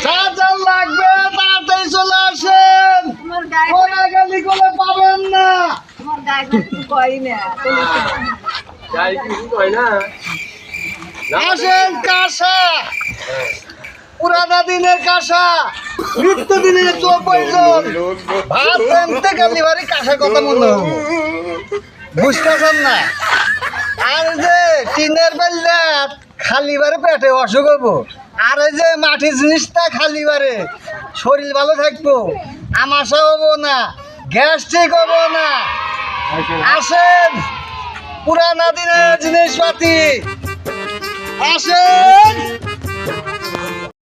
যা যা লাগবে তাড়াতাড়ি চলে আসেন। গালি করে পাবেন না। আসেন কাঁসা, পুরানা দিনের কাঁসা, নিত্য দিনের 24 জন ভাত আনতে গেলি বাড়ি কাঁসা কথা মনে হবে, বুঝতেছেন না? আর যে টিনের বেলটা খালি বারে পেটে অসুখ হবো, আর এই যে মাটির জিনিসটা খালি বারে শরীর ভালো থাকবো, আমাশা হবো না, গ্যাস ঠিক হবো না। আসেন, পুরানা দিনের জিনিসপাতি আসেন।